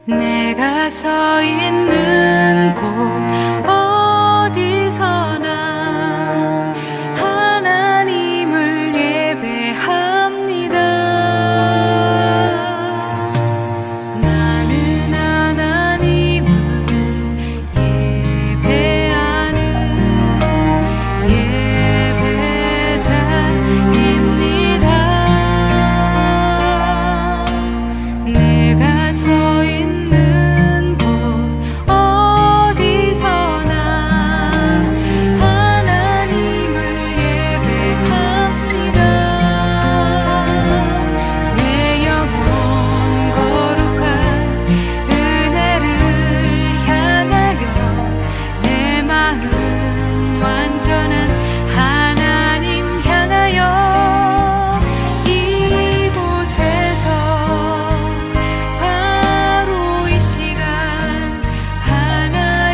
내가 서 있는 곳 어디서나 하나님을 예배합니다. 나는 하나님을 예배하는 예배자입니다. 내가 서 있는 곳 어디서나 하나님을 예배합니다. 내 영혼 거룩한 은혜를 향하여 내 마음 완전한 하나님 향하여 이곳에서 바로 이 시간 하나님을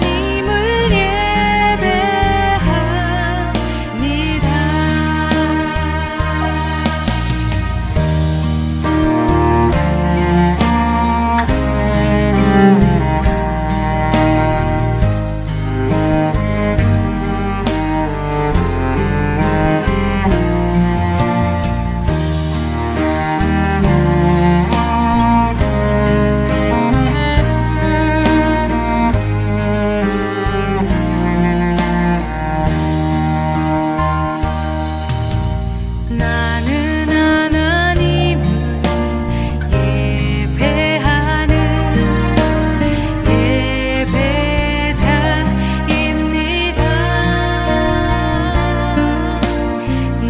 나는 하나님을 예배하는 예배자입니다.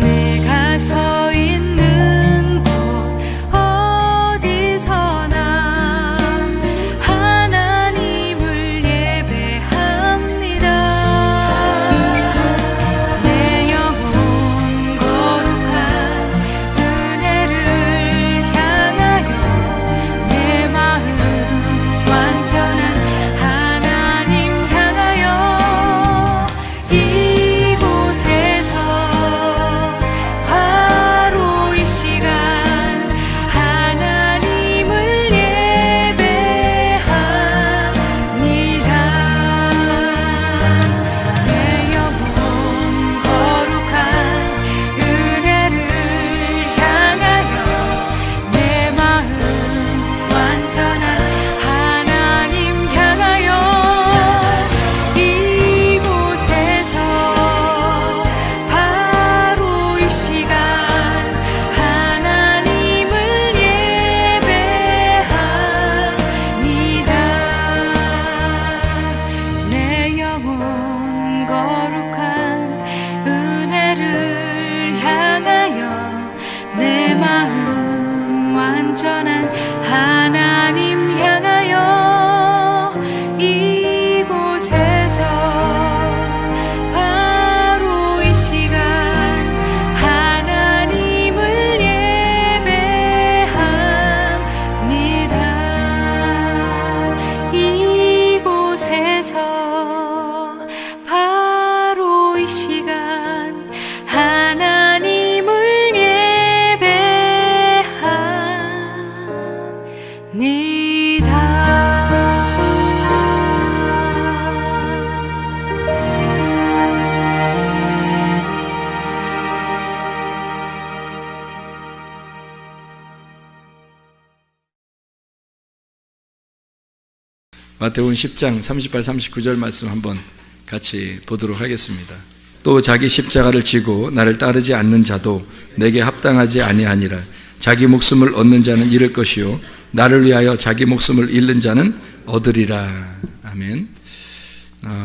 내가 서 있는 곳 어디서나 하나님을 예배합니다. 내 영혼 거룩한 은혜를 향하여 내 마음 완전한 하나님 향하여 이곳에서 바로 이 시간 하나님을 예배합니다. 내 영혼 거룩한 은혜를 향하여 내 마음 완전한 하나님 향하여 이곳에서 바로 이 시간 하나님을 예배합니다. 내 영혼 거룩한 은혜를 향하여 내 마음 완전한 하나님 향하여 이곳에서 바로 이 시간 하나님을 예배합니다. 이곳에서 바로 이 시간 하나님을 마태복음 10장 38, 39절 말씀 한번 같이 보도록 하겠습니다. 또 자기 십자가를 지고 나를 따르지 않는 자도 내게 합당하지 아니하니라. 자기 목숨을 얻는 자는 잃을 것이요 나를 위하여 자기 목숨을 잃는 자는 얻으리라. 아멘.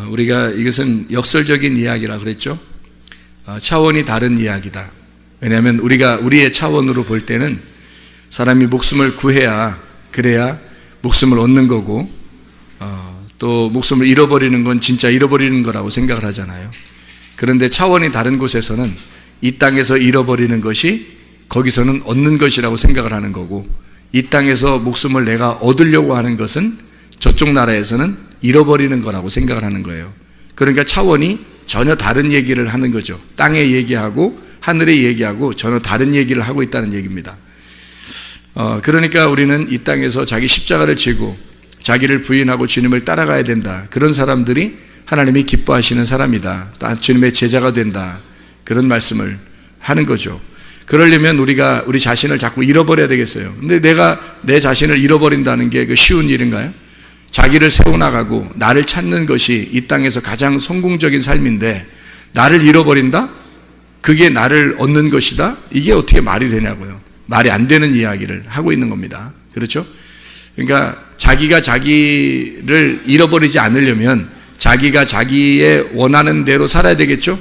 우리가 이것은 역설적인 이야기라 그랬죠. 차원이 다른 이야기다. 왜냐하면 우리가 우리의 차원으로 볼 때는 사람이 목숨을 구해야 그래야 목숨을 얻는 거고 또 목숨을 잃어버리는 건 진짜 잃어버리는 거라고 생각을 하잖아요. 그런데 차원이 다른 곳에서는 이 땅에서 잃어버리는 것이 거기서는 얻는 것이라고 생각을 하는 거고, 이 땅에서 목숨을 내가 얻으려고 하는 것은 저쪽 나라에서는 잃어버리는 거라고 생각을 하는 거예요. 그러니까 차원이 전혀 다른 얘기를 하는 거죠. 땅의 얘기하고 하늘의 얘기하고 전혀 다른 얘기를 하고 있다는 얘기입니다. 그러니까 우리는 이 땅에서 자기 십자가를 지고 자기를 부인하고 주님을 따라가야 된다. 그런 사람들이 하나님이 기뻐하시는 사람이다. 주님의 제자가 된다. 그런 말씀을 하는 거죠. 그러려면 우리가 우리 자신을 자꾸 잃어버려야 되겠어요. 근데 내가 내 자신을 잃어버린다는 게 그 쉬운 일인가요? 자기를 세워나가고 나를 찾는 것이 이 땅에서 가장 성공적인 삶인데 나를 잃어버린다? 그게 나를 얻는 것이다? 이게 어떻게 말이 되냐고요. 말이 안 되는 이야기를 하고 있는 겁니다. 그렇죠? 그러니까 자기가 자기를 잃어버리지 않으려면 자기가 자기의 원하는 대로 살아야 되겠죠?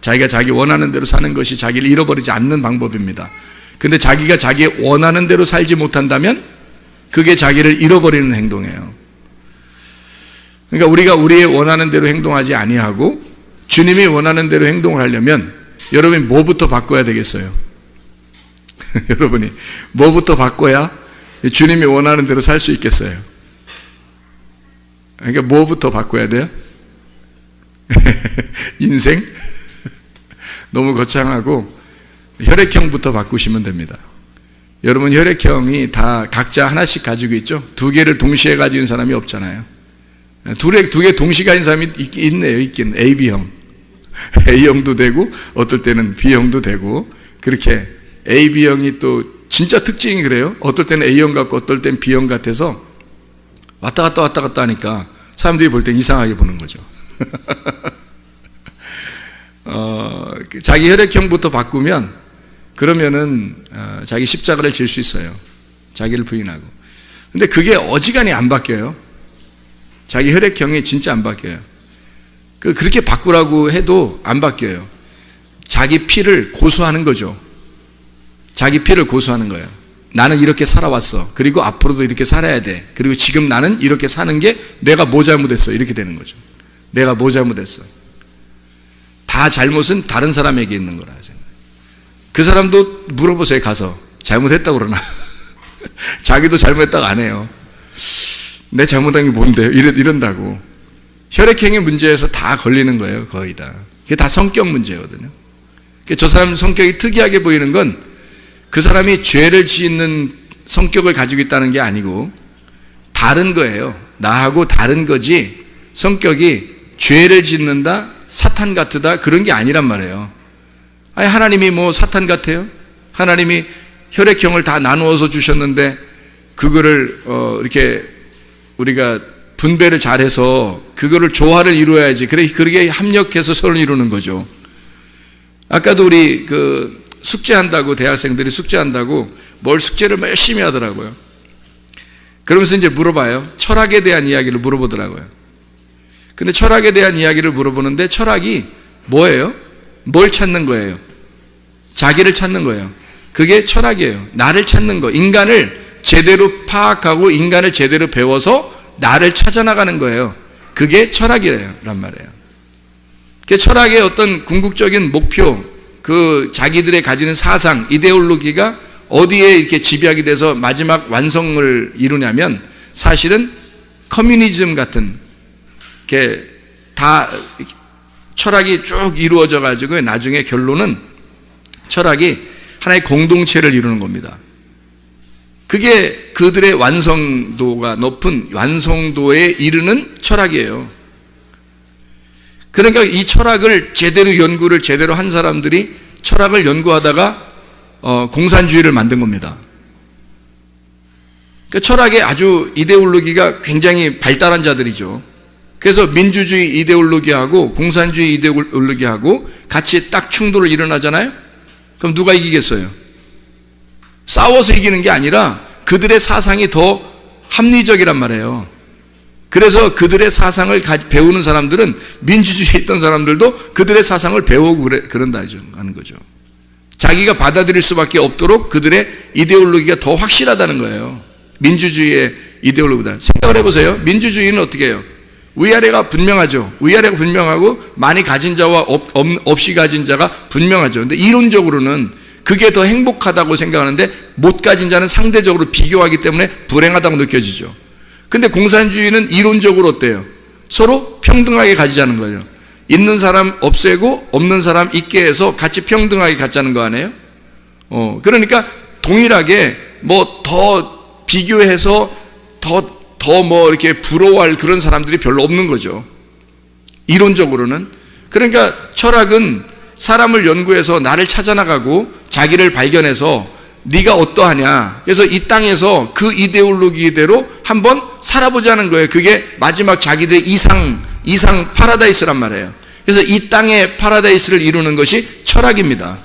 자기가 자기 원하는 대로 사는 것이 자기를 잃어버리지 않는 방법입니다. 근데 자기가 자기의 원하는 대로 살지 못한다면 그게 자기를 잃어버리는 행동이에요. 그러니까 우리가 우리의 원하는 대로 행동하지 아니하고 주님이 원하는 대로 행동을 하려면 여러분이 뭐부터 바꿔야 되겠어요? 여러분이 뭐부터 바꿔야 주님이 원하는 대로 살 수 있겠어요? 그러니까 뭐부터 바꿔야 돼요? 인생? 너무 거창하고 혈액형부터 바꾸시면 됩니다. 여러분 혈액형이 다 각자 하나씩 가지고 있죠? 두 개를 동시에 가진 사람이 없잖아요. 두 개 동시에 가진 사람이 있네요. 있긴 AB형. A형도 되고 어떨 때는 B형도 되고 그렇게 AB형이 또 진짜 특징이 그래요. 어떨 때는 A형 같고 어떨 때는 B형 같아서 왔다 갔다 하니까 사람들이 볼 땐 이상하게 보는 거죠. 자기 혈액형부터 바꾸면 그러면은 자기 십자가를 질 수 있어요. 자기를 부인하고. 근데 그게 어지간히 안 바뀌어요. 자기 혈액형이 진짜 안 바뀌어요. 그렇게 바꾸라고 해도 안 바뀌어요. 자기 피를 고수하는 거죠. 자기 피를 고수하는 거예요. 나는 이렇게 살아왔어. 그리고 앞으로도 이렇게 살아야 돼. 그리고 지금 나는 이렇게 사는 게 내가 뭐 잘못했어. 이렇게 되는 거죠. 내가 뭐 잘못했어. 다 잘못은 다른 사람에게 있는 거라. 그 사람도 물어보세요. 가서 잘못했다고 그러나. 자기도 잘못했다고 안 해요. 내 잘못한 게 뭔데요? 이런다고. 혈액형의 문제에서 다 걸리는 거예요. 거의 다. 그게 다 성격 문제거든요. 저 사람 성격이 특이하게 보이는 건 그 사람이 죄를 짓는 성격을 가지고 있다는 게 아니고 다른 거예요. 나하고 다른 거지 성격이 죄를 짓는다, 사탄 같으다 그런 게 아니란 말이에요. 아니 하나님이 뭐 사탄 같아요? 하나님이 혈액형을 다 나누어서 주셨는데 그거를 이렇게 우리가 분배를 잘해서 그거를 조화를 이루어야지. 그렇게 합력해서 서로 이루는 거죠. 아까도 우리 숙제한다고 대학생들이 숙제한다고 뭘 숙제를 열심히 하더라고요. 그러면서 이제 물어봐요. 철학에 대한 이야기를 물어보더라고요. 근데 철학에 대한 이야기를 물어보는데 철학이 뭐예요? 뭘 찾는 거예요? 자기를 찾는 거예요. 그게 철학이에요. 나를 찾는 거. 인간을 제대로 파악하고 인간을 제대로 배워서 나를 찾아나가는 거예요. 그게 철학이란 말이에요. 그 철학의 어떤 궁극적인 목표, 자기들의 가지는 사상, 이데올로기가 어디에 이렇게 집약이 돼서 마지막 완성을 이루냐면 사실은 커뮤니즘 같은 게 다 철학이 쭉 이루어져 가지고 나중에 결론은 철학이 하나의 공동체를 이루는 겁니다. 그게 그들의 완성도가 높은 완성도에 이르는 철학이에요. 그러니까 이 철학을 제대로 연구를 제대로 한 사람들이 철학을 연구하다가 공산주의를 만든 겁니다. 그러니까 철학의 아주 이데올로기가 굉장히 발달한 자들이죠. 그래서 민주주의 이데올로기하고 공산주의 이데올로기하고 같이 딱 충돌을 일어나잖아요. 그럼 누가 이기겠어요? 싸워서 이기는 게 아니라 그들의 사상이 더 합리적이란 말이에요. 그래서 그들의 사상을 배우는 사람들은 민주주의에 있던 사람들도 그들의 사상을 배우고 그런다 하는 거죠. 자기가 받아들일 수밖에 없도록 그들의 이데올로기가 더 확실하다는 거예요. 민주주의의 이데올로기보다. 생각을 해보세요. 민주주의는 어떻게 해요? 위아래가 분명하죠. 위아래가 분명하고 많이 가진 자와 없이 가진 자가 분명하죠. 근데 이론적으로는 그게 더 행복하다고 생각하는데 못 가진 자는 상대적으로 비교하기 때문에 불행하다고 느껴지죠. 근데 공산주의는 이론적으로 어때요? 서로 평등하게 가지자는 거예요. 있는 사람 없애고 없는 사람 있게 해서 같이 평등하게 갖자는 거 아니에요? 그러니까 동일하게 뭐 더 비교해서 더 더 뭐 이렇게 부러워할 그런 사람들이 별로 없는 거죠. 이론적으로는. 그러니까 철학은 사람을 연구해서 나를 찾아나가고 자기를 발견해서 네가 어떠하냐. 그래서 이 땅에서 그 이데올로기대로 한번 살아보자는 거예요. 그게 마지막 자기들의 이상 파라다이스란 말이에요. 그래서 이 땅의 파라다이스를 이루는 것이 철학입니다.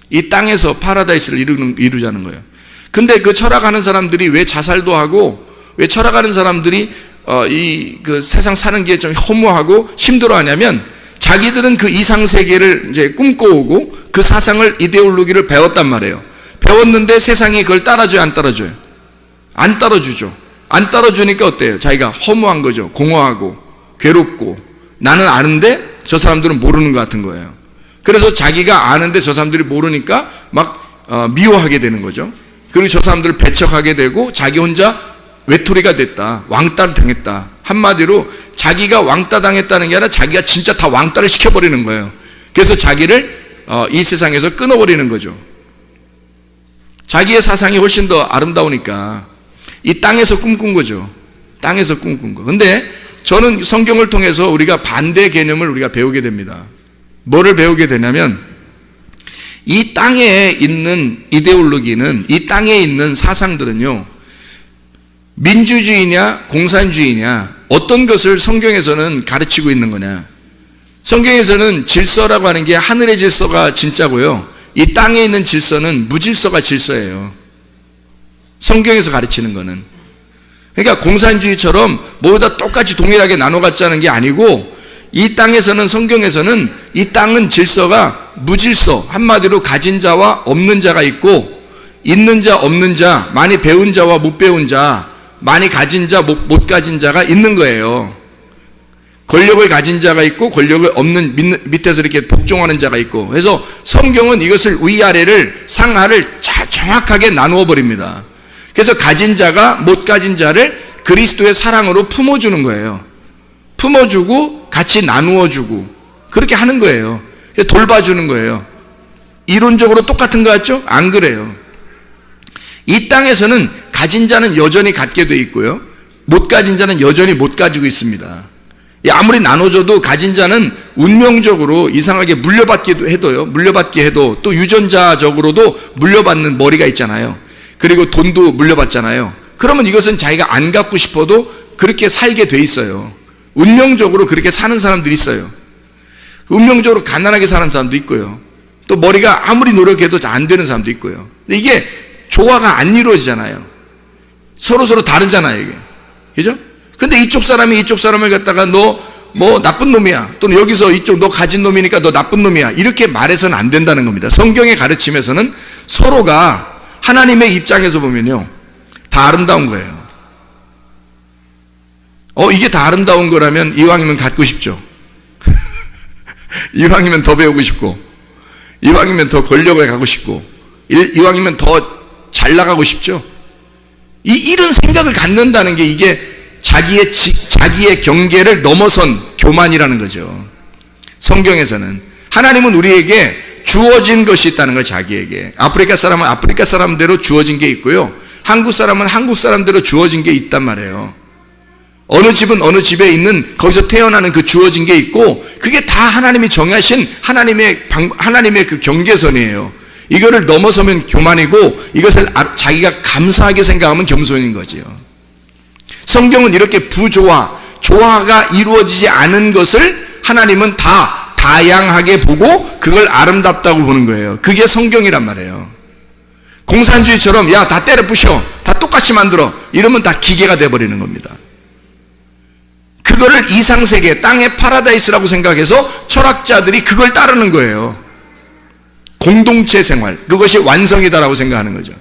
이 땅에서 파라다이스를 이루자는 거예요. 근데 그 철학하는 사람들이 왜 자살도 하고, 왜 철학하는 사람들이 그 세상 사는 게 좀 허무하고 힘들어하냐면, 자기들은 그 이상 세계를 이제 꿈꿔오고 그 사상을, 이데올로기를 배웠단 말이에요. 배웠는데 세상이 그걸 따라줘요, 안 따라줘요? 안 따라주죠. 안 따라주니까 어때요? 자기가 허무한 거죠. 공허하고 괴롭고, 나는 아는데 저 사람들은 모르는 것 같은 거예요. 그래서 자기가 아는데 저 사람들이 모르니까 막 미워하게 되는 거죠. 그리고 저 사람들을 배척하게 되고 자기 혼자 외톨이가 됐다, 왕따를 당했다. 한마디로 자기가 왕따 당했다는 게 아니라 자기가 진짜 다 왕따를 시켜버리는 거예요. 그래서 자기를 이 세상에서 끊어버리는 거죠. 자기의 사상이 훨씬 더 아름다우니까 이 땅에서 꿈꾼 거죠. 땅에서 꿈꾼 거. 근데 저는 성경을 통해서 우리가 반대 개념을 우리가 배우게 됩니다. 뭐를 배우게 되냐면, 이 땅에 있는 이데올로기는, 이 땅에 있는 사상들은요, 민주주의냐 공산주의냐, 어떤 것을 성경에서는 가르치고 있는 거냐. 성경에서는 질서라고 하는 게 하늘의 질서가 진짜고요, 이 땅에 있는 질서는 무질서가 질서예요. 성경에서 가르치는 거는. 그러니까 공산주의처럼 모두 다 똑같이 동일하게 나눠 갖자는 게 아니고, 이 땅에서는, 성경에서는 이 땅은 질서가 무질서, 한마디로 가진 자와 없는 자가 있고, 있는 자 없는 자, 많이 배운 자와 못 배운 자, 많이 가진 자 못 가진 자가 있는 거예요. 권력을 가진 자가 있고 권력을 없는 밑에서 이렇게 복종하는 자가 있고. 그래서 성경은 이것을 위아래를, 상하를 정확하게 나누어 버립니다. 그래서 가진 자가 못 가진 자를 그리스도의 사랑으로 품어주는 거예요. 품어주고 같이 나누어주고 그렇게 하는 거예요. 돌봐주는 거예요. 이론적으로 똑같은 것 같죠? 안 그래요. 이 땅에서는 가진 자는 여전히 갖게 돼 있고요, 못 가진 자는 여전히 못 가지고 있습니다. 아무리 나눠줘도 가진 자는 운명적으로 이상하게 물려받게 해도 또 유전자적으로도 물려받는 머리가 있잖아요. 그리고 돈도 물려받잖아요. 그러면 이것은 자기가 안 갖고 싶어도 그렇게 살게 돼 있어요. 운명적으로 그렇게 사는 사람들이 있어요. 운명적으로 가난하게 사는 사람도 있고요, 또 머리가 아무리 노력해도 안 되는 사람도 있고요. 근데 이게 조화가 안 이루어지잖아요. 서로 다르잖아요, 이게. 그죠? 근데 이쪽 사람이 이쪽 사람을 갖다가 너 뭐 나쁜 놈이야, 또는 여기서 이쪽 너 가진 놈이니까 너 나쁜 놈이야, 이렇게 말해서는 안 된다는 겁니다. 성경의 가르침에서는 서로가 하나님의 입장에서 보면요, 다 아름다운 거예요. 이게 다 아름다운 거라면 이왕이면 갖고 싶죠. 이왕이면 더 배우고 싶고, 이왕이면 더 권력을 갖고 싶고, 이왕이면 더 잘 나가고 싶죠. 이런 생각을 갖는다는 게 이게 자기의 경계를 넘어선 교만이라는 거죠. 성경에서는 하나님은 우리에게 주어진 것이 있다는 걸, 자기에게. 아프리카 사람은 아프리카 사람대로 주어진 게 있고요, 한국 사람은 한국 사람대로 주어진 게 있단 말이에요. 어느 집은 어느 집에 있는, 거기서 태어나는 그 주어진 게 있고, 그게 다 하나님이 정하신 하나님의 그 경계선이에요. 이거를 넘어서면 교만이고, 이것을 자기가 감사하게 생각하면 겸손인 거지요. 성경은 이렇게 조화가 이루어지지 않은 것을 하나님은 다 다양하게 보고 그걸 아름답다고 보는 거예요. 그게 성경이란 말이에요. 공산주의처럼 야 다 때려 부셔, 다 똑같이 만들어, 이러면 다 기계가 돼버리는 겁니다. 그거를 이상세계, 땅의 파라다이스라고 생각해서 철학자들이 그걸 따르는 거예요. 공동체 생활, 그것이 완성이다라고 생각하는 거죠.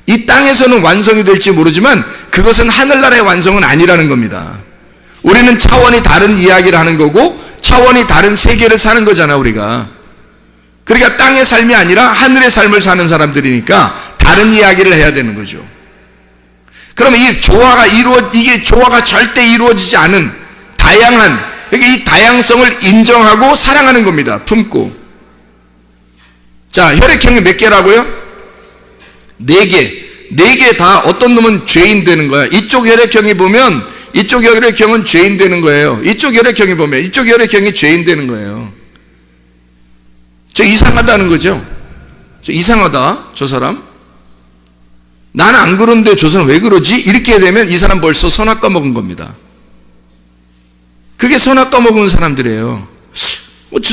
이 땅에서는 완성이 될지 모르지만 그것은 하늘나라의 완성은 아니라는 겁니다. 우리는 차원이 다른 이야기를 하는 거고 차원이 다른 세계를 사는 거잖아, 우리가. 그러니까 땅의 삶이 아니라 하늘의 삶을 사는 사람들이니까 다른 이야기를 해야 되는 거죠. 그러면 이게 조화가 절대 이루어지지 않은 다양한, 그러니까 이 다양성을 인정하고 사랑하는 겁니다. 품고. 자, 혈액형이 몇 개라고요? 4개. 네 개 다 어떤 놈은 죄인 되는 거야. 이쪽 혈액형이 보면 이쪽 혈액형은 죄인 되는 거예요. 이쪽 혈액형이 보면 이쪽 혈액형이 죄인 되는 거예요. 저 이상하다는 거죠. 저 이상하다, 저 사람. 나는 안 그런데 저 사람 왜 그러지? 이렇게 되면 이 사람 벌써 선악과 먹은 겁니다. 그게 선악과 먹은 사람들이에요.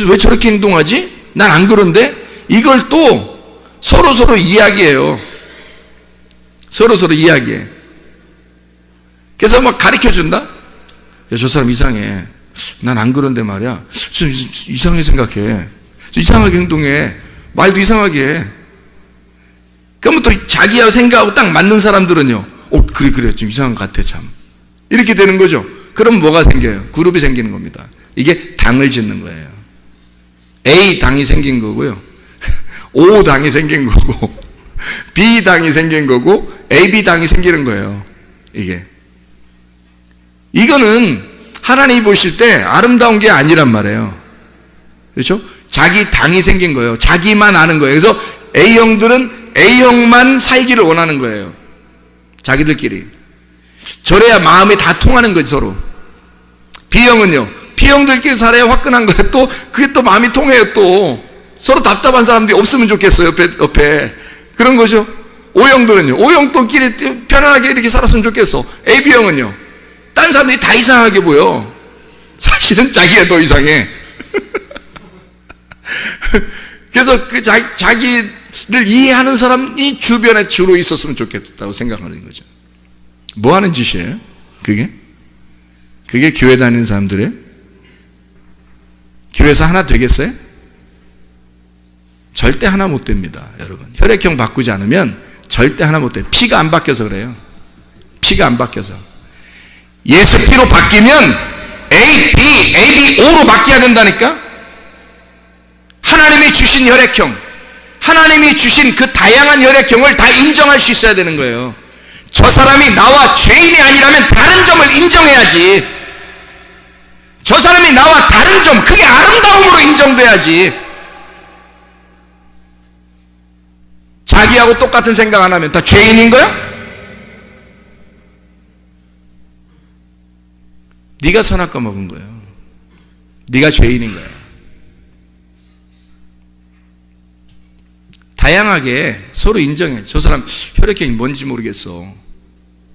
왜 저렇게 행동하지? 난 안 그런데? 이걸 또 서로 이야기해요. 서로 이야기해. 그래서 막 가르쳐 준다? 야, 저 사람 이상해. 난 안 그런데 말이야. 좀 이상하게 생각해. 좀 이상하게 행동해. 말도 이상하게 해. 그러면 또 자기하고 생각하고 딱 맞는 사람들은요, 그래, 좀 이상한 것 같아, 참. 이렇게 되는 거죠. 그럼 뭐가 생겨요? 그룹이 생기는 겁니다. 이게 당을 짓는 거예요. A 당이 생긴 거고요. O 당이 생긴 거고, B 당이 생긴 거고, AB 당이 생기는 거예요. 이거는 하나님이 보실 때 아름다운 게 아니란 말이에요. 그렇죠? 자기 당이 생긴 거예요. 자기만 아는 거예요. 그래서 A형들은 A형만 살기를 원하는 거예요. 자기들끼리. 저래야 마음이 다 통하는 거지, 서로. B형은요, B형들끼리 살아야 화끈한 거예요. 또 그게 또 마음이 통해요. 또 서로 답답한 사람들이 없으면 좋겠어요, 옆에. 그런 거죠. O형들은요, O형들끼리 편안하게 이렇게 살았으면 좋겠어. AB형은요, 딴 사람들이 다 이상하게 보여. 사실은 자기가 더 이상해. 그래서 그 자기를 이해하는 사람이 주변에 주로 있었으면 좋겠다고 생각하는 거죠. 뭐 하는 짓이에요? 그게 교회 다니는 사람들이에요? 교회에서 하나 되겠어요? 절대 하나 못 됩니다, 여러분. 혈액형 바꾸지 않으면 절대 하나 못 돼요. 피가 안 바뀌어서 그래요. 피가 안 바뀌어서. 예수 피로 바뀌면 A, B, AB, O로 바뀌어야 된다니까? 하나님이 주신 혈액형, 하나님이 주신 그 다양한 혈액형을 다 인정할 수 있어야 되는 거예요. 저 사람이 나와 죄인이 아니라면 다른 점을 인정해야지. 저 사람이 나와 다른 점, 그게 아름다움으로 인정돼야지. 자기하고 똑같은 생각 안 하면 다 죄인인 거야? 네가 선악과 먹은 거예요. 네가 죄인인 거야. 다양하게 서로 인정해. 저 사람 혈액형이 뭔지 모르겠어.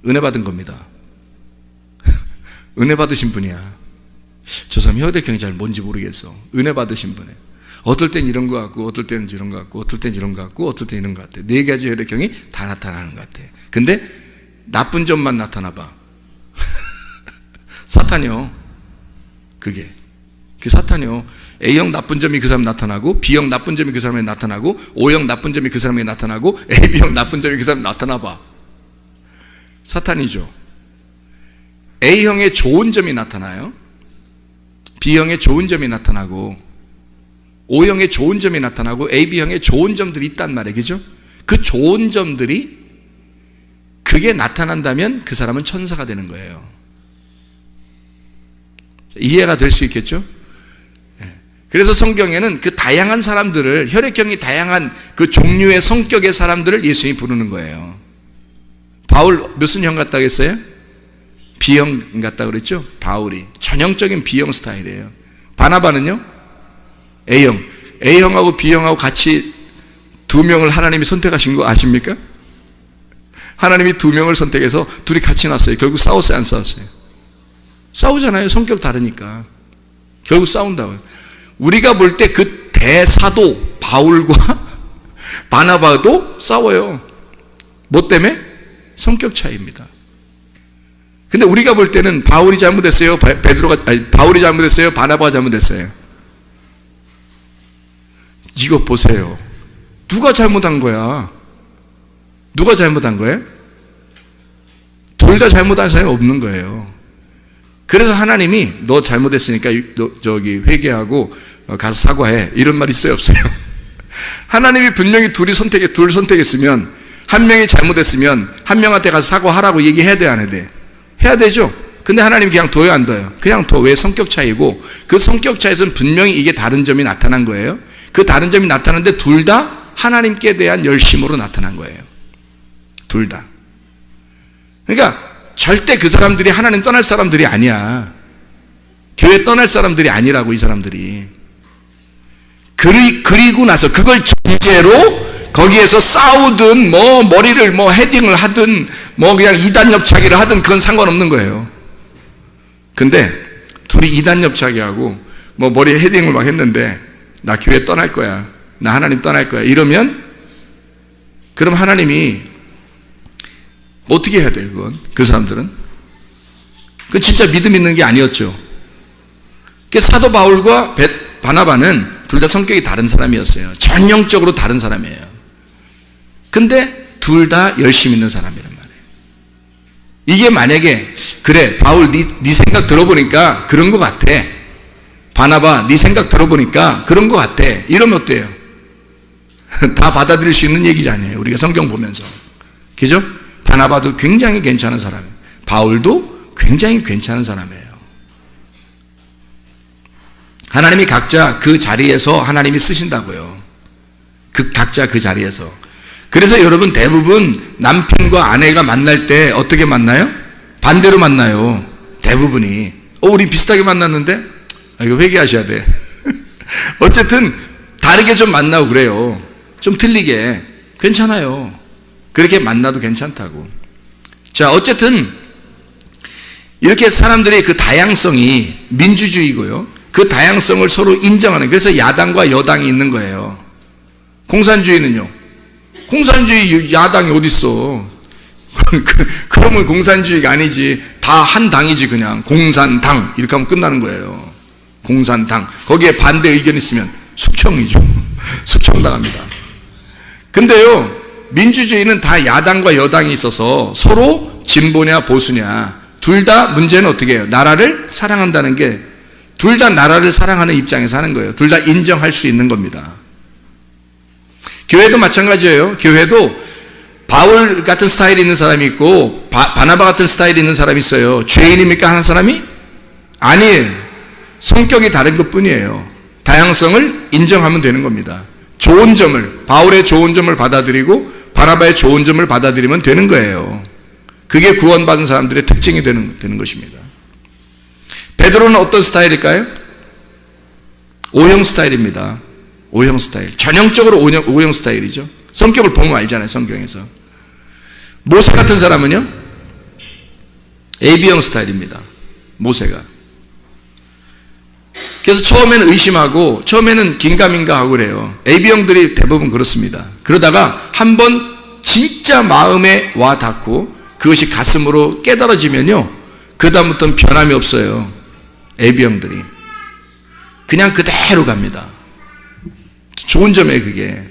은혜 받은 겁니다. 은혜 받으신 분이야. 저 사람 혈액형이 잘 뭔지 모르겠어. 은혜 받으신 분이에요. 어떨 땐 이런 것 같고, 어떨 때는 이런 것 같고, 어떨 땐 이런 것 같고, 어떨 땐 이런 것 같아. 네 가지 혈액형이 다 나타나는 것 같아. 근데 나쁜 점만 나타나 봐. 사탄이요. 그게 사탄이요. A형 나쁜 점이 그 사람에 나타나고, B형 나쁜 점이 그 사람에 나타나고, O형 나쁜 점이 그 사람에 나타나고, AB형 나쁜 점이 그 사람에 나타나봐. 사탄이죠. A형의 좋은 점이 나타나요. B형의 좋은 점이 나타나고, O형의 좋은 점이 나타나고, AB형의 좋은 점들이 있단 말이에요. 그죠? 그 좋은 점들이 그게 나타난다면 그 사람은 천사가 되는 거예요. 이해가 될 수 있겠죠? 그래서 성경에는 그 다양한 사람들을, 혈액형이 다양한 그 종류의 성격의 사람들을 예수님이 부르는 거예요. 바울 무슨 형 같다고 했어요? B형 같다고 그랬죠? 바울이 전형적인 B형 스타일이에요. 바나바는요? A형. A형하고 B형하고 같이 두 명을 하나님이 선택하신 거 아십니까? 하나님이 두 명을 선택해서 둘이 같이 났어요. 결국 싸웠어요, 안 싸웠어요? 싸우잖아요. 성격 다르니까. 결국 싸운다고요. 우리가 볼 때 그 대사도 바울과 바나바도 싸워요. 뭐 때문에? 성격 차이입니다. 근데 우리가 볼 때는 바울이 잘못했어요, 바울이 잘못했어요, 바나바가 잘못했어요. 이거 보세요. 누가 잘못한 거야? 누가 잘못한 거예요? 둘 다 잘못한 사람이 없는 거예요. 그래서 하나님이 너 잘못했으니까 회개하고 가서 사과해, 이런 말 있어요, 없어요? 하나님이 분명히 둘 선택했으면, 한 명이 잘못했으면 한 명한테 가서 사과하라고 얘기해야 돼, 안 해야 돼? 해야 되죠. 근데 하나님이 그냥 둬요, 안 둬요? 그냥 둬. 왜? 성격 차이고, 그 성격 차이에서는 분명히 이게 다른 점이 나타난 거예요. 그 다른 점이 나타났는데 둘 다 하나님께 대한 열심으로 나타난 거예요. 둘 다. 그러니까 절대 그 사람들이 하나님 떠날 사람들이 아니야. 교회 떠날 사람들이 아니라고, 이 사람들이. 그리고 나서 그걸 전제로 거기에서 싸우든 뭐 머리를 뭐 헤딩을 하든 뭐 그냥 이단 옆차기를 하든 그건 상관없는 거예요. 근데 둘이 이단 옆차기하고 뭐 머리에 헤딩을 막 했는데 나 교회 떠날 거야, 나 하나님 떠날 거야, 이러면 그럼 하나님이 어떻게 해야 돼요? 그건 그 사람들은 그 진짜 믿음 있는 게 아니었죠. 그 사도 바울과 바나바는 둘 다 성격이 다른 사람이었어요. 전형적으로 다른 사람이에요. 근데 둘 다 열심 있는 사람이란 말이에요. 이게 만약에 그래 바울 네 생각 들어보니까 그런 것 같아, 바나바 네 생각 들어보니까 그런 것 같아, 이러면 어때요? 다 받아들일 수 있는 얘기잖아요. 우리가 성경 보면서. 그죠? 바나바도 굉장히 괜찮은 사람이에요. 바울도 굉장히 괜찮은 사람이에요. 하나님이 각자 그 자리에서 하나님이 쓰신다고요. 각자 그 자리에서. 그래서 여러분 대부분 남편과 아내가 만날 때 어떻게 만나요? 반대로 만나요. 대부분이. 우리 비슷하게 만났는데? 이거 회개하셔야 돼. 어쨌든 다르게 좀 만나고 그래요. 좀 틀리게. 괜찮아요. 그렇게 만나도 괜찮다고. 자, 어쨌든 이렇게 사람들의 그 다양성이 민주주의고요. 그 다양성을 서로 인정하는, 그래서 야당과 여당이 있는 거예요. 공산주의는요? 공산주의 야당이 어딨어? 그러면 공산주의가 아니지. 다 한 당이지. 그냥 공산당 이렇게 하면 끝나는 거예요. 공산당. 거기에 반대 의견 있으면 숙청이죠. 숙청당합니다. 근데요, 민주주의는 다 야당과 여당이 있어서 서로 진보냐 보수냐 둘 다 문제는 어떻게 해요? 나라를 사랑한다는 게, 둘 다 나라를 사랑하는 입장에서 하는 거예요. 둘 다 인정할 수 있는 겁니다. 교회도 마찬가지예요. 교회도 바울 같은 스타일이 있는 사람이 있고 바나바 같은 스타일이 있는 사람이 있어요. 죄인입니까 하는 사람이? 아니에요. 성격이 다른 것뿐이에요. 다양성을 인정하면 되는 겁니다. 좋은 점을, 바울의 좋은 점을 받아들이고 바나바의 좋은 점을 받아들이면 되는 거예요. 그게 구원받은 사람들의 특징이 되는 것입니다. 베드로는 어떤 스타일일까요? O형 스타일입니다. O형 스타일. 전형적으로 O형 스타일이죠. 성격을 보면 알잖아요, 성경에서. 모세 같은 사람은요? AB형 스타일입니다. 모세가. 그래서 처음에는 의심하고 처음에는 긴가민가 하고 그래요. AB형들이 대부분 그렇습니다. 그러다가 한번 진짜 마음에 와 닿고 그것이 가슴으로 깨달아지면요, 그 다음부터는 변함이 없어요. AB형들이 그냥 그대로 갑니다. 좋은 점이에요. 그게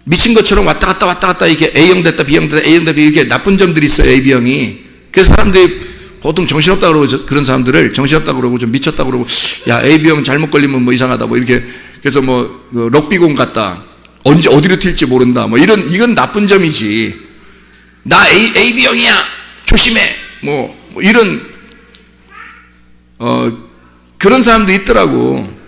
미친 것처럼 왔다 갔다 이게 A형 됐다 B형 됐다 A형 됐다, 이렇게 나쁜 점들이 있어요, AB형이. 그래서 사람들이 보통 정신없다 그러고, 그런 사람들을 정신없다 그러고 좀 미쳤다 그러고, 야 AB형 잘못 걸리면 뭐 이상하다 뭐 이렇게. 그래서 뭐 럭비공 같다, 언제 어디로 튈지 모른다 뭐 이건 나쁜 점이지. 나 AB형이야 조심해 뭐 이런 그런 사람도 있더라고.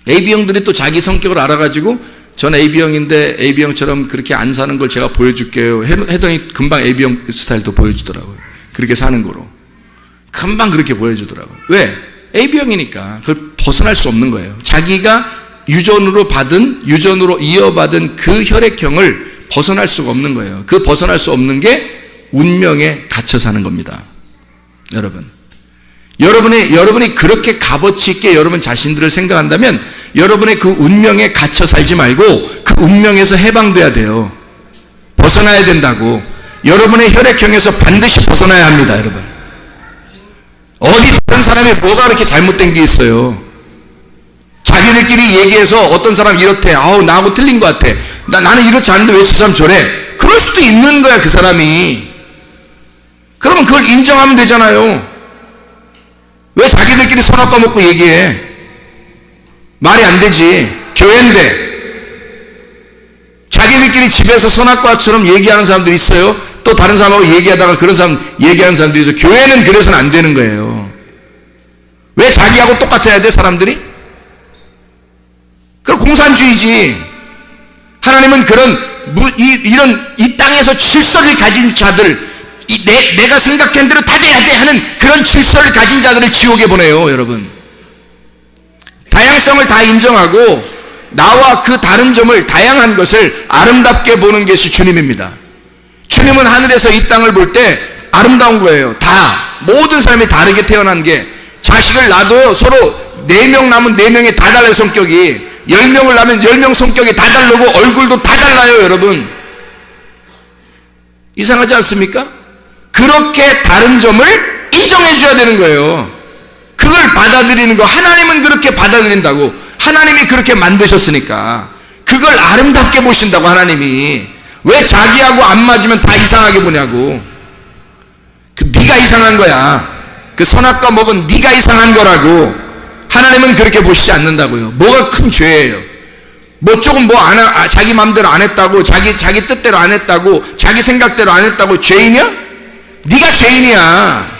AB형들이 또 자기 성격을 알아가지고 전 AB형인데 AB형처럼 그렇게 안 사는 걸 제가 보여줄게요 해더니 금방 AB형 스타일도 보여주더라고요. 그렇게 사는 거로 금방 그렇게 보여주더라고요. 왜? AB형이니까 그걸 벗어날 수 없는 거예요. 자기가 유전으로 이어받은 그 혈액형을 벗어날 수가 없는 거예요. 그 벗어날 수 없는 게 운명에 갇혀 사는 겁니다. 여러분이 그렇게 값어치 있게 여러분 자신들을 생각한다면 여러분의 그 운명에 갇혀 살지 말고 그 운명에서 해방돼야 돼요. 벗어나야 된다고. 여러분의 혈액형에서 반드시 벗어나야 합니다, 여러분. 어디 다른 사람이 뭐가 그렇게 잘못된 게 있어요? 자기들끼리 얘기해서 어떤 사람 이렇대, 나하고 틀린 것 같아, 나는 이렇지 않은데 왜 저 사람 저래? 그럴 수도 있는 거야, 그 사람이. 그러면 그걸 인정하면 되잖아요. 왜 자기들끼리 손 아까 먹고 얘기해? 말이 안 되지. 교회인데 자기들끼리 집에서 선악과처럼 얘기하는 사람들이 있어요. 또 다른 사람하고 얘기하다가 그런 사람 얘기하는 사람들이 있어요. 교회는 그래서는 안 되는 거예요. 왜 자기하고 똑같아야 돼, 사람들이? 그럼 공산주의지. 하나님은 그런 이런 이 땅에서 질서를 가진 자들, 내가 생각한 대로 다 돼야 돼 하는 그런 질서를 가진 자들을 지옥에 보내요, 여러분. 다양성을 다 인정하고 나와 그 다른 점을, 다양한 것을 아름답게 보는 것이 주님입니다. 주님은 하늘에서 이 땅을 볼 때 아름다운 거예요. 다, 모든 사람이 다르게 태어난 게, 자식을 낳아도 서로 4명 낳으면 4명이 다 달라요, 성격이. 10명을 낳으면 10명 성격이 다 다르고 얼굴도 다 달라요, 여러분. 이상하지 않습니까? 그렇게 다른 점을 인정해 줘야 되는 거예요. 그걸 받아들이는 거, 하나님은 그렇게 받아들인다고. 하나님이 그렇게 만드셨으니까 그걸 아름답게 보신다고. 하나님이 왜 자기하고 안 맞으면 다 이상하게 보냐고. 네가 이상한 거야. 그 선악과 먹은 네가 이상한 거라고. 하나님은 그렇게 보시지 않는다고요. 뭐가 큰 죄예요? 뭐 조금 자기 마음대로 안 했다고, 자기 뜻대로 안 했다고, 자기 생각대로 안 했다고 죄인이야? 네가 죄인이야.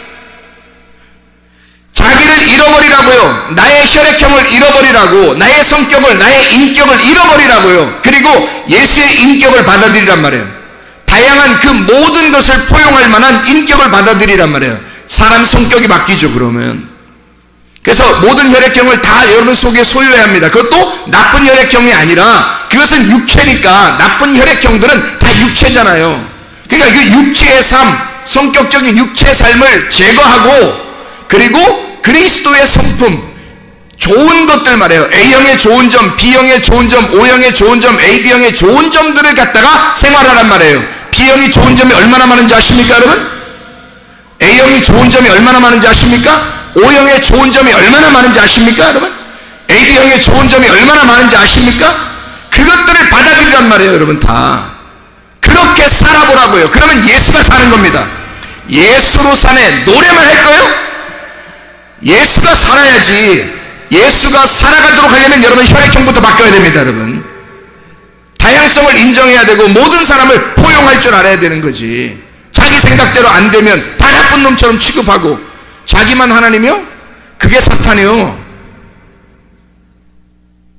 자기를 잃어버리라고요. 나의 혈액형을 잃어버리라고, 나의 성격을, 나의 인격을 잃어버리라고요. 그리고 예수의 인격을 받아들이란 말이에요. 다양한 그 모든 것을 포용할 만한 인격을 받아들이란 말이에요. 사람 성격이 바뀌죠, 그러면. 그래서 모든 혈액형을 다 여러분 속에 소유해야 합니다. 그것도 나쁜 혈액형이 아니라, 그것은 육체니까. 나쁜 혈액형들은 다 육체잖아요. 그러니까 그 육체의 삶, 성격적인 육체의 삶을 제거하고, 그리고 그리스도의 성품, 좋은 것들 말이에요. A형의 좋은 점, B형의 좋은 점, O형의 좋은 점, AB형의 좋은 점들을 갖다가 생활하란 말이에요. B형이 좋은 점이 얼마나 많은지 아십니까, 여러분? A형이 좋은 점이 얼마나 많은지 아십니까? O형의 좋은 점이 얼마나 많은지 아십니까, 여러분? AB형의 좋은 점이 얼마나 많은지 아십니까? 그것들을 받아들이란 말이에요, 여러분. 다 그렇게 살아보라고요. 그러면 예수가 사는 겁니다. 예수로 사네. 노래만 할 거예요? 예수가 살아야지. 예수가 살아가도록 하려면 여러분 혈액형부터 바뀌어야 됩니다, 여러분. 다양성을 인정해야 되고 모든 사람을 포용할 줄 알아야 되는 거지. 자기 생각대로 안 되면 다 나쁜 놈처럼 취급하고, 자기만 하나님이요? 그게 사탄이요.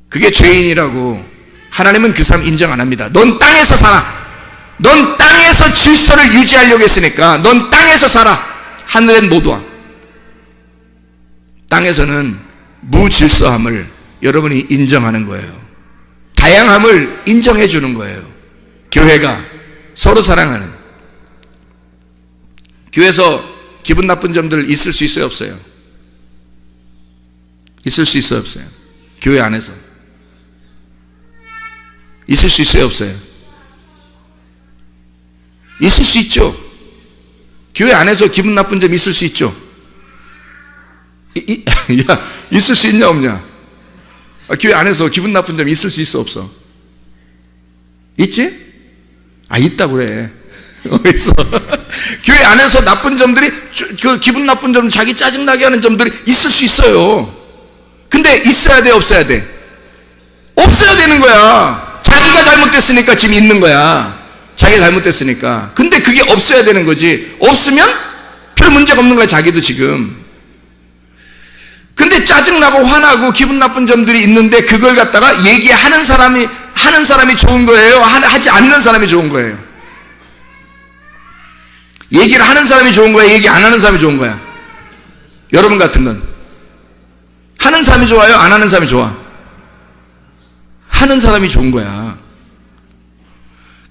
그게 죄인이라고. 하나님은 그 사람 인정 안 합니다. 넌 땅에서 살아. 넌 땅에서 질서를 유지하려고 했으니까 넌 땅에서 살아. 하늘엔 못 와. 땅에서는 무질서함을 여러분이 인정하는 거예요. 다양함을 인정해 주는 거예요. 교회가 서로 사랑하는, 교회에서 기분 나쁜 점들 있을 수 있어요, 없어요? 있을 수 있어요, 없어요? 교회 안에서 있을 수 있어요, 없어요? 있을 수 있죠. 교회 안에서 기분 나쁜 점 있을 수 있죠. 야, 있을 수 있냐 없냐? 교회 안에서 기분 나쁜 점 있을 수 있어, 없어? 있지? 있다 그래. 어디서? 교회 안에서 나쁜 점들이, 그 기분 나쁜 점, 자기 짜증나게 하는 점들이 있을 수 있어요. 근데 있어야 돼, 없어야 돼? 없어야 되는 거야. 자기가 잘못됐으니까 지금 있는 거야. 자기가 잘못됐으니까. 근데 그게 없어야 되는 거지. 없으면 별 문제가 없는 거야, 자기도 지금. 근데 짜증나고 화나고 기분 나쁜 점들이 있는데 그걸 갖다가 얘기하는 사람이 좋은 거예요? 하지 않는 사람이 좋은 거예요? 얘기를 하는 사람이 좋은 거야? 얘기 안 하는 사람이 좋은 거야? 여러분 같은 건 하는 사람이 좋아요? 안 하는 사람이 좋아? 하는 사람이 좋은 거야.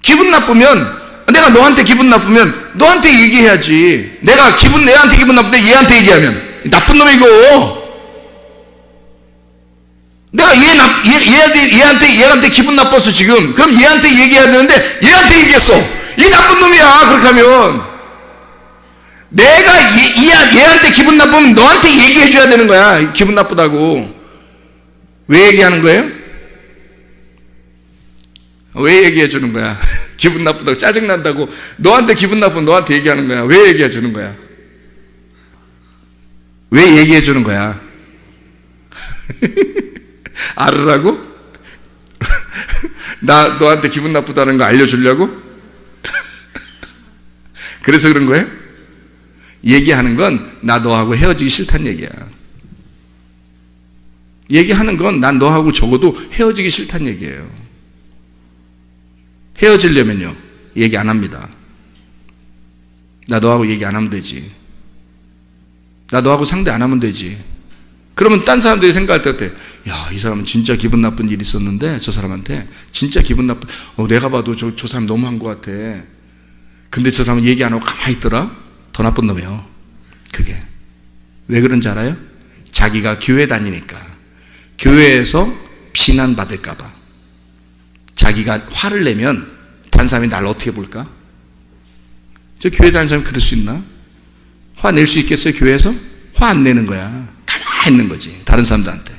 기분 나쁘면, 내가 너한테 기분 나쁘면 너한테 얘기해야지. 내한테 기분 나쁜데 얘한테 얘기하면 나쁜 놈이고, 내가 얘한테 기분 나빴어 지금. 그럼 얘한테 얘기해야 되는데 얘한테 얘기했어. 이 나쁜 놈이야. 그렇게 하면 내가 얘한테 기분 나쁘면 너한테 얘기해 줘야 되는 거야. 기분 나쁘다고. 왜 얘기하는 거예요? 왜 얘기해 주는 거야? 기분 나쁘다고, 짜증난다고 너한테 기분 나쁘면 너한테 얘기하는 거야. 왜 얘기해 주는 거야? 왜 얘기해 주는 거야? 알으라고? 너한테 기분 나쁘다는 거 알려주려고? 그래서 그런 거예요? 얘기하는 건 나 너하고 헤어지기 싫다는 얘기야. 얘기하는 건 난 너하고 적어도 헤어지기 싫다는 얘기예요. 헤어지려면요, 얘기 안 합니다. 나 너하고 얘기 안 하면 되지. 나 너하고 상대 안 하면 되지. 그러면 딴 사람들이 생각할 때 어때? 야, 이 사람은 진짜 기분 나쁜 일이 있었는데 저 사람한테 진짜 기분 나쁜, 내가 봐도 저 사람 너무한 것 같아. 근데 저 사람은 얘기 안 하고 가만히 있더라? 더 나쁜 놈이에요. 그게 왜 그런지 알아요? 자기가 교회 다니니까, 교회에서 비난받을까 봐. 자기가 화를 내면 다른 사람이 나를 어떻게 볼까? 저 교회 다니는 사람이 그럴 수 있나? 화 낼 수 있겠어요? 교회에서? 화 안 내는 거야. 가만히 있는 거지, 다른 사람들한테.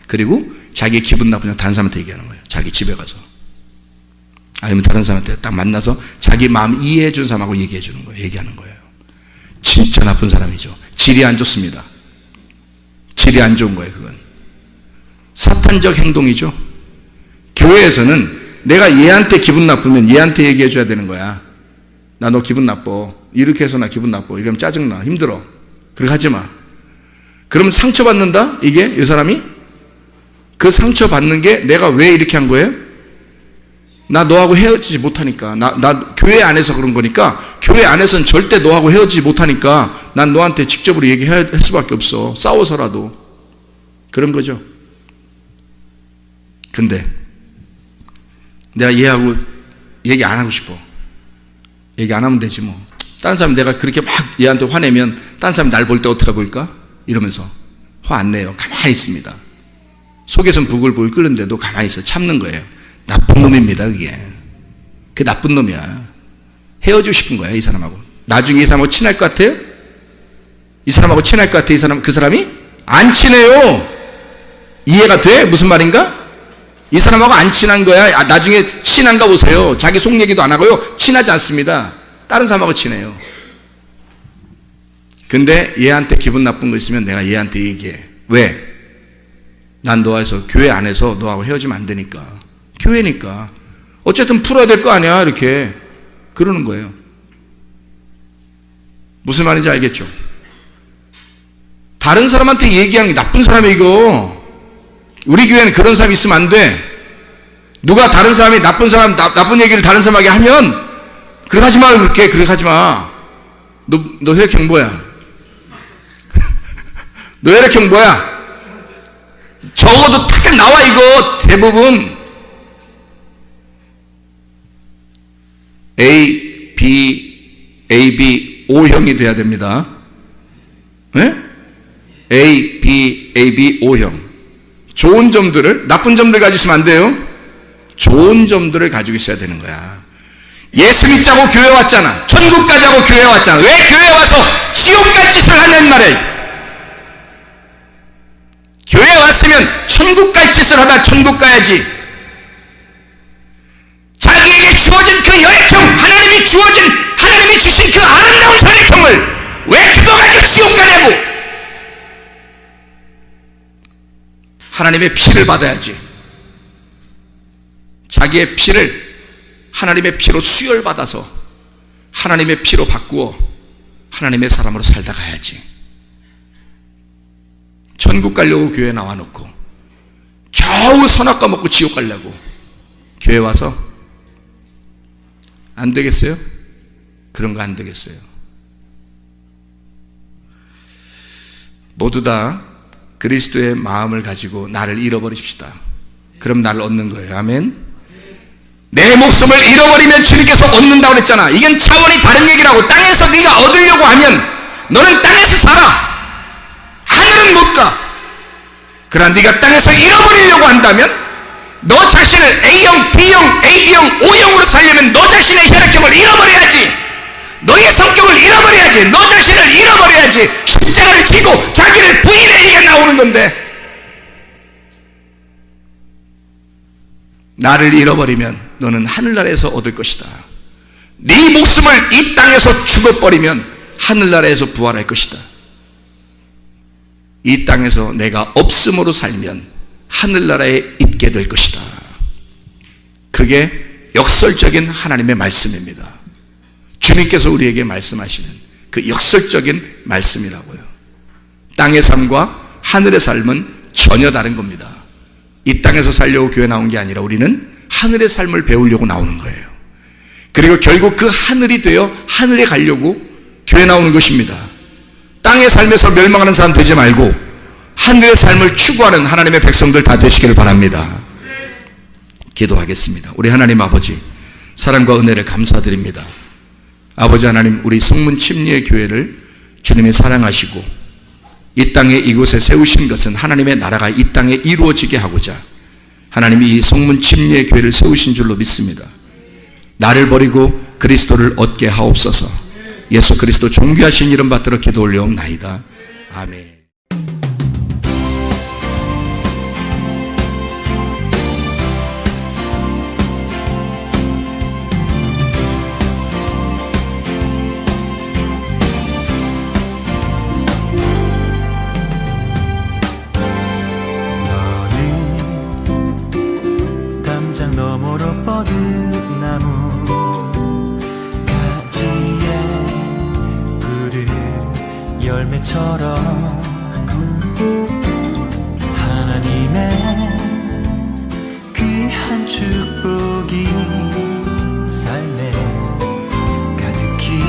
그리고 자기 기분 나쁘면 다른 사람한테 얘기하는 거예요. 자기 집에 가서. 아니면 다른 사람한테 딱 만나서 자기 마음 이해해 준 사람하고 얘기해 주는 거예요. 얘기하는 거예요. 진짜 나쁜 사람이죠. 질이 안 좋습니다. 질이 안 좋은 거예요. 그건 사탄적 행동이죠. 교회에서는 내가 얘한테 기분 나쁘면 얘한테 얘기해 줘야 되는 거야. 나 너 기분 나빠. 이렇게 해서 나 기분 나빠. 이러면 짜증나. 힘들어. 그렇게 하지 마. 그러면 상처받는다? 이게 이 사람이? 그 상처받는 게 내가 왜 이렇게 한 거예요? 나 너하고 헤어지지 못하니까. 나 교회 안에서 그런 거니까, 교회 안에서는 절대 너하고 헤어지지 못하니까 난 너한테 직접으로 얘기할 수밖에 없어. 싸워서라도. 그런 거죠. 근데 내가 얘하고 얘기 안 하고 싶어. 얘기 안 하면 되지 뭐. 다른 사람 내가 그렇게 막 얘한테 화내면 다른 사람이 날 볼 때 어떻게 볼까? 이러면서 화 안 내요. 가만히 있습니다. 속에선 부글부글 끓는데도 가만히 있어. 참는 거예요. 나쁜 놈입니다. 그게 나쁜 놈이야. 헤어지고 싶은 거야, 이 사람하고. 나중에 이 사람하고 친할 것 같아요? 이 사람하고 친할 것 같아? 그 사람이? 안 친해요. 이해가 돼? 무슨 말인가? 이 사람하고 안 친한 거야. 나중에 친한가 보세요. 자기 속 얘기도 안 하고요. 친하지 않습니다. 다른 사람하고 친해요. 근데 얘한테 기분 나쁜 거 있으면 내가 얘한테 얘기해. 왜? 난 너와서 교회 안에서 너하고 헤어지면 안 되니까. 교회니까. 어쨌든 풀어야 될 거 아니야. 이렇게. 그러는 거예요. 무슨 말인지 알겠죠? 다른 사람한테 얘기하는 게 나쁜 사람이 이거. 우리 교회는 그런 사람이 있으면 안 돼. 누가 다른 사람이 나쁜 얘기를 다른 사람에게 하면, 그렇게 하지 마, 그렇게 하지 마. 너 혈액형 뭐야? 너 혈액형 뭐야? 적어도 탁 나와, 이거. 대부분. A, B, O형이 돼야 됩니다. 네? A, B, O형. 좋은 점들을, 나쁜 점들 가지고 있으면 안 돼요. 좋은 점들을 가지고 있어야 되는 거야. 예수 믿자고 교회 왔잖아. 천국 가자고 교회 왔잖아. 왜 교회 와서 지옥 갈 짓을 하냐는 말이에요. 교회 왔으면 천국 갈 짓을 하다 천국 가야지. 자기에게 주어진 그 혈액형, 하나님이 주신 그 아름다운 혈액형을 왜 그거 가지고 지옥 가냐고. 하나님의 피를 받아야지. 자기의 피를 하나님의 피로 수혈받아서 하나님의 피로 바꾸어 하나님의 사람으로 살다 가야지. 천국 가려고 교회 나와놓고 겨우 선악과 먹고 지옥 가려고 교회 와서 안 되겠어요? 그런 거 안 되겠어요. 모두 다 그리스도의 마음을 가지고 나를 잃어버리십시다. 그럼 나를 얻는 거예요. 아멘. 내 목숨을 잃어버리면 주님께서 얻는다고 그랬잖아. 이건 차원이 다른 얘기라고. 땅에서 네가 얻으려고 하면 너는 땅에서 살아. 하늘은 못 가. 그러나 네가 땅에서 잃어버리려고 한다면 너 자신을 A형, B형, AB형, O형으로 살려면 너 자신의 혈액형을 잃어버려야지. 너의 성격을 잃어버려야지. 너 자신을 잃어버려야지. 십자가를 지고 자기를 부인해. 이게 나오는 건데, 나를 잃어버리면 너는 하늘나라에서 얻을 것이다. 네 목숨을 이 땅에서 죽어버리면 하늘나라에서 부활할 것이다. 이 땅에서 내가 없음으로 살면 하늘나라에 있게 될 것이다. 그게 역설적인 하나님의 말씀입니다. 주님께서 우리에게 말씀하시는 그 역설적인 말씀이라고요. 땅의 삶과 하늘의 삶은 전혀 다른 겁니다. 이 땅에서 살려고 교회 나온 게 아니라 우리는 하늘의 삶을 배우려고 나오는 거예요. 그리고 결국 그 하늘이 되어 하늘에 가려고 교회 나오는 것입니다. 땅의 삶에서 멸망하는 사람 되지 말고 하늘의 삶을 추구하는 하나님의 백성들 다 되시기를 바랍니다. 기도하겠습니다. 우리 하나님 아버지, 사랑과 은혜를 감사드립니다. 아버지 하나님, 우리 성문 침례의 교회를 주님이 사랑하시고 이 땅에 이곳에 세우신 것은 하나님의 나라가 이 땅에 이루어지게 하고자 하나님이 이 성문 침례의 교회를 세우신 줄로 믿습니다. 나를 버리고 그리스도를 얻게 하옵소서. 예수 그리스도 존귀하신 이름 받들어 기도 올려옵나이다. 아멘. 너머로 뻗은 나무 가지에 푸른 열매처럼 하나님의 귀한 축복이 삶에 가득히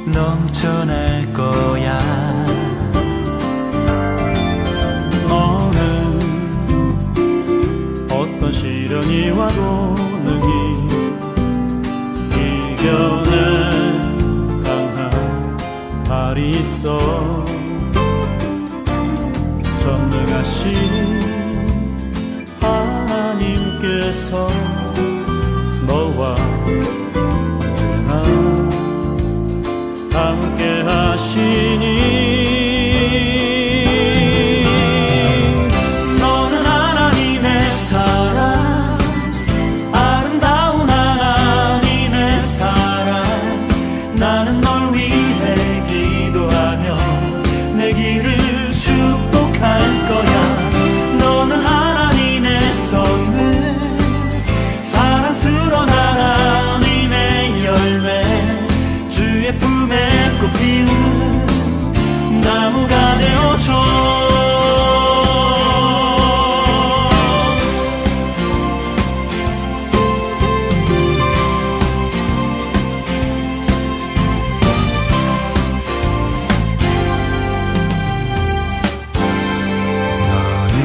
넘쳐날 거야. 어떤 시련이 와도 능히 이겨낼 강한 발이 있어. 전능하신 하나님께서 너와 언제나 함께 하시니 나무가 되어줘. 너는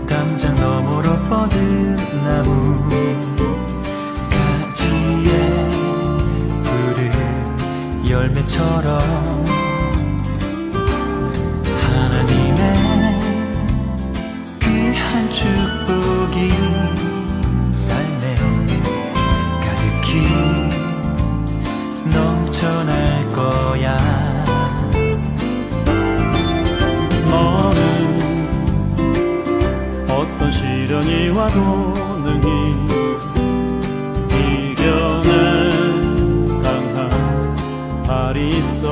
담장 너머로 뻗은 나무 가지에 푸른 열매처럼 하나님의 귀한 축복이 삶에 가득히 넘쳐날 거야. 너는 어떤 시련이 와도 능히 이겨낼 발이 있어.